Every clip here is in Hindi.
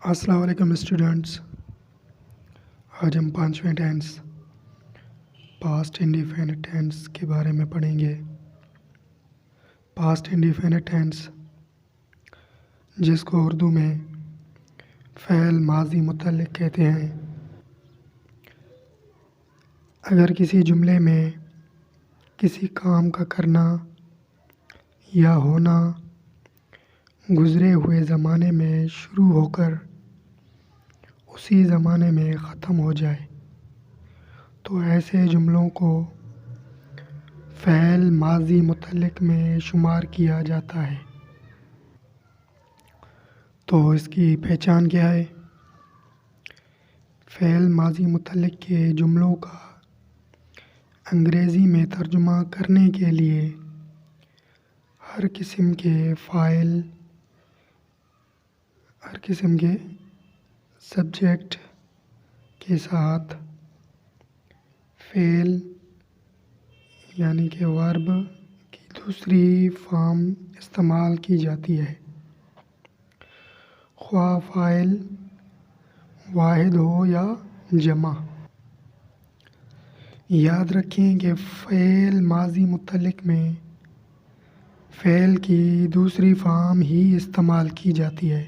अस्सलाम वालेकुम स्टूडेंट्स। आज हम पांचवें टेंस पास्ट इंडिफिनिट टेंस के बारे में पढ़ेंगे। पास्ट इंडिफिनिट टेंस, जिसको उर्दू में फ़ेल माजी मुतल्लिक़ कहते हैं, अगर किसी जुमले में किसी काम का करना या होना गुज़रे हुए ज़माने में शुरू होकर उसी ज़माने में ख़त्म हो जाए तो ऐसे जुमलों को फ़ेल माजी मुतल्लिक़ में शुमार किया जाता है। तो इसकी पहचान क्या है? फ़ेल माजी मुतल्लिक़ के जुमलों का अंग्रेज़ी में तर्जुमा करने के लिए हर किस्म के सब्जेक्ट के साथ फ़ेल यानी कि वर्ब की दूसरी फॉर्म इस्तेमाल की जाती है, ख्वाह फ़ाइल वाहिद हो या जमा। याद रखें कि फ़ेल माजी मुतल्लिक़ में फ़ेल की दूसरी फॉर्म ही इस्तेमाल की जाती है,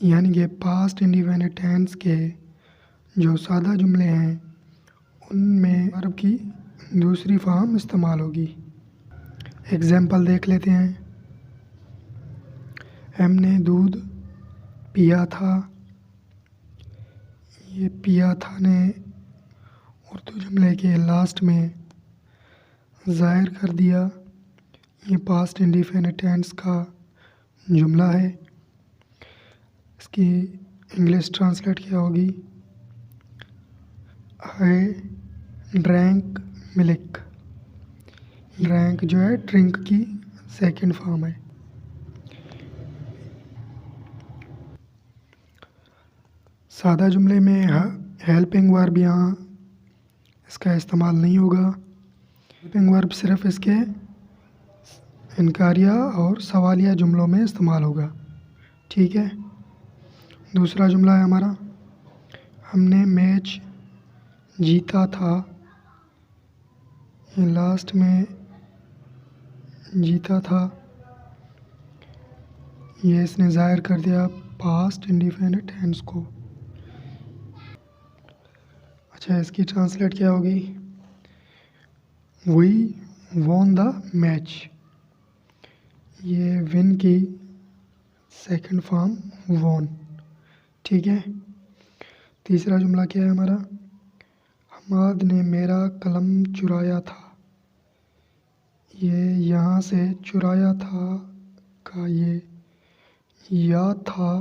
यानी कि पास्ट इंडिफिनिट टेंस के जो सादा जुमले हैं उनमें वर्ब की दूसरी फॉर्म इस्तेमाल होगी। एग्ज़ाम्पल देख लेते हैं। हमने दूध पिया था। ये पिया था ने उर्दू जुमले के लास्ट में ज़ाहिर कर दिया। ये पास्ट इंडिफिनिट टेंस का जुमला है। इसकी इंग्लिश ट्रांसलेट क्या होगी? I drank milk. ड्रैंक जो है ड्रिंक की सेकंड फॉर्म है। सादा जुमले में हेल्पिंग वर्ब यहाँ इसका इस्तेमाल नहीं होगा। हेल्पिंग वर्ब सिर्फ इसके इनकारिया और सवालिया जुमलों में इस्तेमाल होगा। ठीक है। दूसरा जुमला है हमारा, हमने मैच जीता था। ये लास्ट में जीता था, ये इसने ज़ाहिर कर दिया पास्ट इंडिफिनिट टेंस को। अच्छा, इसकी ट्रांसलेट क्या होगी? We won the match. ये विन की सेकंड फॉर्म वॉन। ठीक है। तीसरा जुमला क्या है हमारा? हमाद ने मेरा कलम चुराया था। ये यहाँ से चुराया था का ये या था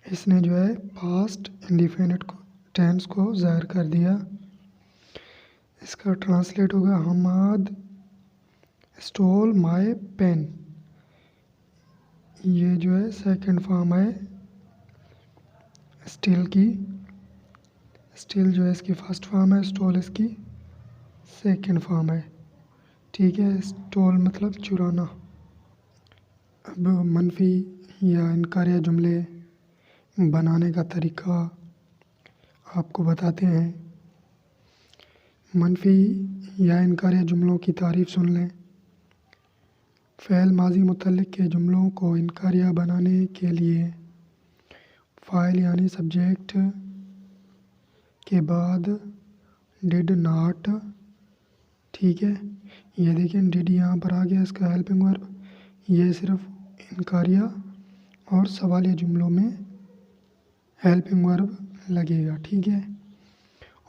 इसने जो है पास्ट इंडिफिनिट टेंस को ज़ाहिर कर दिया। इसका ट्रांसलेट होगा हमाद स्टोल माय पेन। ये जो है सेकंड फॉर्म है स्टील की। स्टील जो है इसकी फर्स्ट फॉर्म है, स्टोल इसकी सेकंड फॉर्म है। ठीक है। स्टोल मतलब चुराना। अब मनफी या इनकारिया जुमले बनाने का तरीका आपको बताते हैं। मनफी या इनकारिया जुमलों की तारीफ़ सुन लें। फ़ेल माजी मुतल्लिक़ के जुमलों को इनकारिया बनाने के लिए फ़ाइल यानी सब्जेक्ट के बाद डिड नॉट। ठीक है। ये देखें डिड यहाँ पर आ गया, इसका हेल्पिंग वर्ब। ये सिर्फ इनकारिया और सवालिया जुमलों में हेल्पिंग वर्ब लगेगा। ठीक है।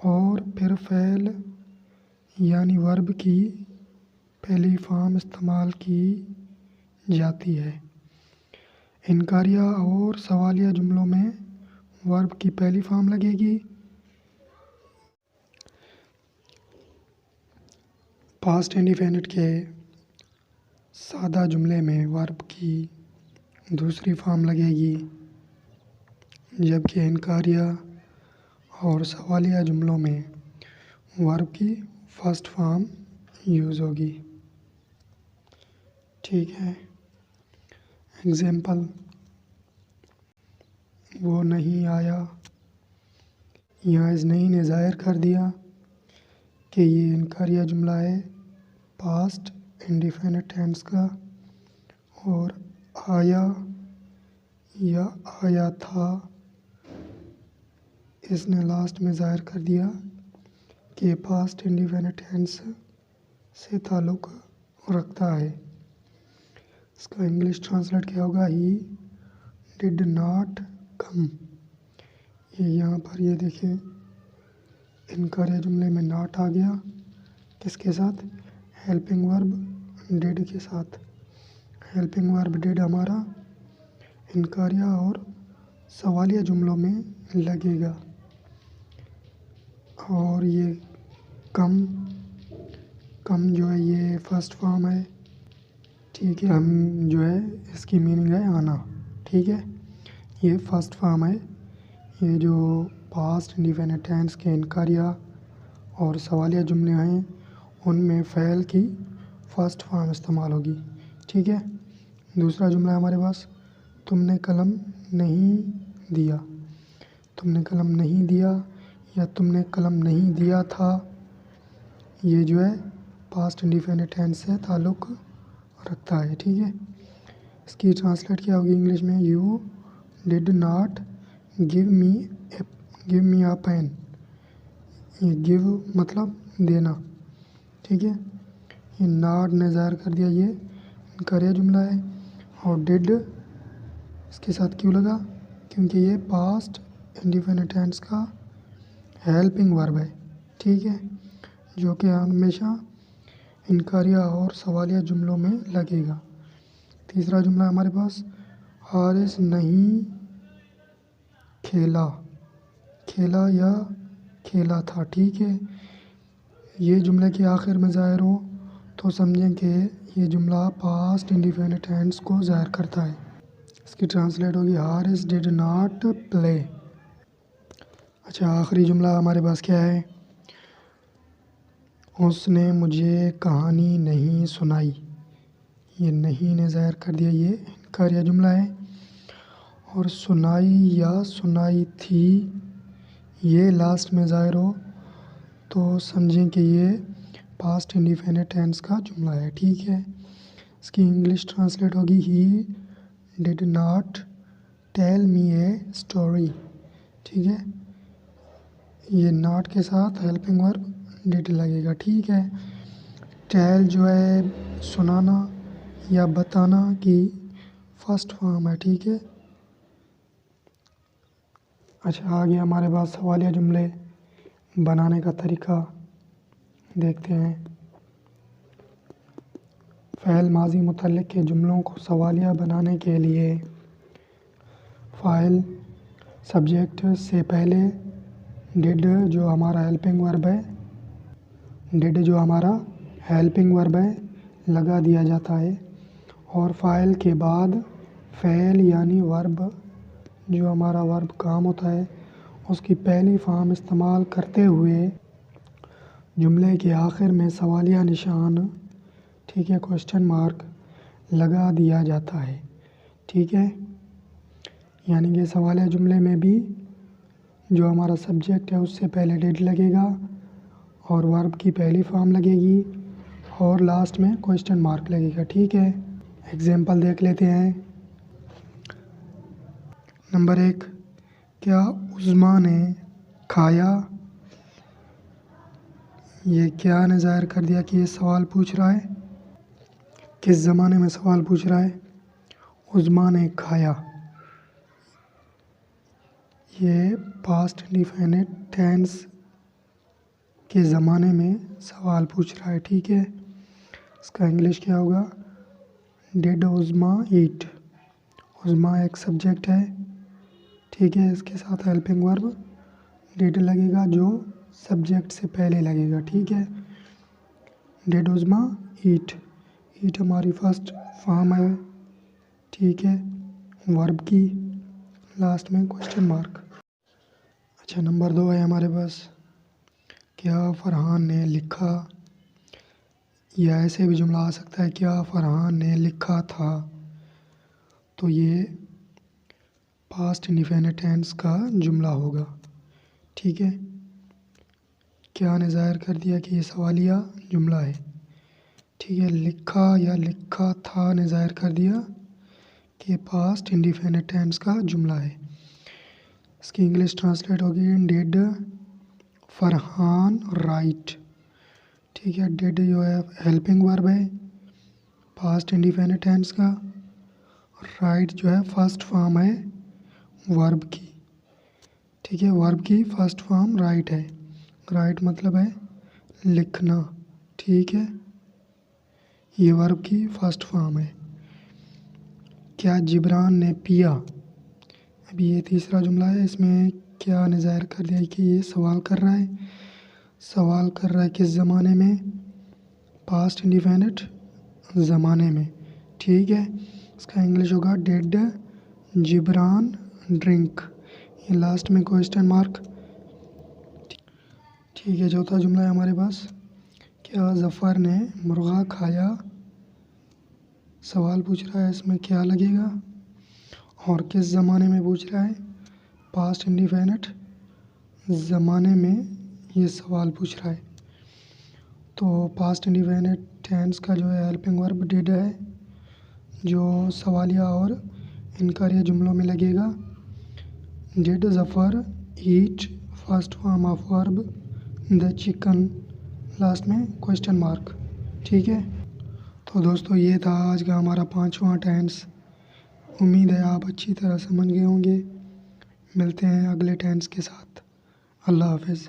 और फिर फ़ेल यानी वर्ब की पहली फॉर्म इस्तेमाल की जाती है। इनकारिया और सवालिया जुमलों में वर्ब की पहली फॉर्म लगेगी। पास्ट इंडिफिनिट के सादा जुमले में वर्ब की दूसरी फॉर्म लगेगी, जबकि इनकारिया और सवालिया जुमलों में वर्ब की फर्स्ट फॉर्म यूज़ होगी। ठीक है। एग्ज़ाम्पल, वो नहीं आया। यहाँ इस नहीं ने ज़ाहिर कर दिया कि ये इनकारिया जुमला है पास्ट इंडिफिनिट टेंस का, और आया या आया था इसने लास्ट में ज़ाहिर कर दिया कि पास्ट इंडिफिनिट टेंस से ताल्लुक़ रखता है। इसका इंग्लिश ट्रांसलेट क्या होगा? ही डिड नॉट कम। ये यहाँ पर ये देखिए इनकारिया जुमले में नॉट आ गया, किसके साथ? हेल्पिंग वर्ब डिड के साथ। हेल्पिंग वर्ब डिड हमारा इनकारिया और सवालिया जुमलों में लगेगा। और ये कम जो है ये फर्स्ट फॉर्म है, ठीक है। हम जो है इसकी मीनिंग है आना, ठीक है। ये फर्स्ट फॉर्म है। ये जो पास्ट इंडिफिनिट टेंस के इनकारिया और सवालिया जुमले हैं उनमें फ़ेल की फर्स्ट फॉर्म इस्तेमाल होगी, ठीक है। दूसरा जुमला हमारे पास, तुमने कलम नहीं दिया। तुमने कलम नहीं दिया या तुमने कलम नहीं दिया था, ये जो है पास्ट इंडिफिनिट टेंस से ताल्लुक़ रखता है, ठीक है। इसकी ट्रांसलेट क्या होगी इंग्लिश में? You did not give me a pen. ये गिव मतलब देना, ठीक है। ये नॉट ने ज़ाहिर कर दिया ये इनकारिया जुमला है, और डिड इसके साथ क्यों लगा? क्योंकि ये पास्ट इंडिफिनिट टेंस का हेल्पिंग वर्ब है, ठीक है, जो कि हमेशा इनकारिया और सवालिया जुमलों में लगेगा। तीसरा जुमला हमारे पास, हारिस नहीं खेला। खेला या खेला था, ठीक है। ये जुमले के आखिर में ज़ाहिर हो तो समझें कि ये जुमला पास्ट इंडिफिनिट टेंस को ज़ाहिर करता है। इसकी ट्रांसलेट होगी हारिस डिड नॉट प्ले। अच्छा, आखिरी जुमला हमारे पास क्या है? उसने मुझे कहानी नहीं सुनाई। ये नहीं ने ज़ाहिर कर दिया ये इनकारिया जुमला है, और सुनाई या सुनाई थी ये लास्ट में ज़ाहिर हो तो समझें कि ये पास्ट इंडिफिनिट टेंस का जुमला है, ठीक है। इसकी इंग्लिश ट्रांसलेट होगी he did not tell me a story, ठीक है। ये नॉट के साथ हेल्पिंग वर्ब डिड लगेगा, ठीक है। टेल जो है सुनाना या बताना की फर्स्ट फॉर्म है, ठीक है। अच्छा, आगे हमारे पास सवालिया जुमले बनाने का तरीका देखते हैं। फ़ेल माजी मुतल्लिक़ के जुमलों को सवालिया बनाने के लिए फ़ाइल सब्जेक्ट से पहले डिड जो हमारा हेल्पिंग वर्ब है लगा दिया जाता है, और फ़ाइल के बाद फ़ेल यानी वर्ब जो हमारा वर्ब काम होता है उसकी पहली फॉर्म इस्तेमाल करते हुए जुमले के आखिर में सवालिया निशान, ठीक है, क्वेश्चन मार्क लगा दिया जाता है, ठीक है। यानी कि सवालिया जुमले में भी जो हमारा सब्जेक्ट है उससे पहले डिड लगेगा और वर्ब की पहली फॉर्म लगेगी और लास्ट में क्वेश्चन मार्क लगेगा, ठीक है। एग्जाम्पल देख लेते हैं। नंबर 1, क्या उज़्मा ने खाया? ये क्या ने ज़ाहिर कर दिया कि ये सवाल पूछ रहा है, किस ज़माने में सवाल पूछ रहा है? उज़्मा ने खाया। ये पास्ट इंडिफिनिट टेंस के ज़माने में सवाल पूछ रहा है, ठीक है। इसका इंग्लिश क्या होगा? डिड उज़्मा ईट। उज़्मा एक सब्जेक्ट है, ठीक है, इसके साथ हेल्पिंग वर्ब डिड लगेगा जो सब्जेक्ट से पहले लगेगा, ठीक है। डिड उज़्मा ईट। ईट हमारी फर्स्ट फॉर्म है, ठीक है, वर्ब की, लास्ट में क्वेश्चन मार्क। अच्छा, नंबर 2 है हमारे पास, क्या फ़रहान ने लिखा? या ऐसे भी जुमला आ सकता है, क्या फ़रहान ने लिखा था। तो ये पास्ट इंडिफिनिट टेंस का जुमला होगा। ठीक है, क्या ने ज़ाहिर कर दिया कि ये सवालिया जुमला है। ठीक है, लिखा या लिखा था ने ज़ाहिर कर दिया कि पास्ट इंडिफिनिट टेंस का जुमला है। इसकी इंग्लिश ट्रांसलेट होगी डिड फरहान राइट। ठीक है, डिड जो है हेल्पिंग वर्ब है पास्ट इंडिफिनिट टेंस का, राइट जो है फर्स्ट फॉर्म है वर्ब की। ठीक है, वर्ब की फर्स्ट फॉर्म राइट है। राइट मतलब है लिखना। ठीक है, ये वर्ब की फर्स्ट फॉर्म है। क्या जिब्रान ने पिया, अभी ये तीसरा जुमला है। इसमें क्या ने ज़ाहिर कर दिया कि ये सवाल कर रहा है। सवाल कर रहा है किस ज़माने में, पास्ट इंडिफिनिट ज़माने में। ठीक है, इसका इंग्लिश होगा डिड जिब्रान ड्रिंक, ये लास्ट में क्वेश्चन मार्क। ठीक है, चौथा जुमला है हमारे पास, क्या ज़फ़र ने मुर्गा खाया। सवाल पूछ रहा है, इसमें क्या लगेगा और किस ज़माने में पूछ रहा है, पास्ट इंडिफिनिट ज़माने में ये सवाल पूछ रहा है। तो पास्ट इंडिफिनिट टेंस का जो है हेल्पिंग वर्ब डिड है, जो सवालिया और इनकारिया जुमलों में लगेगा। Did Zafar eat first form of verb the chicken, last में क्वेश्चन मार्क। ठीक है, तो दोस्तों ये था आज का हमारा 5वां टेंस। उम्मीद है आप अच्छी तरह समझ गए होंगे। मिलते हैं अगले टेंस के साथ। अल्लाह हाफ़िज़।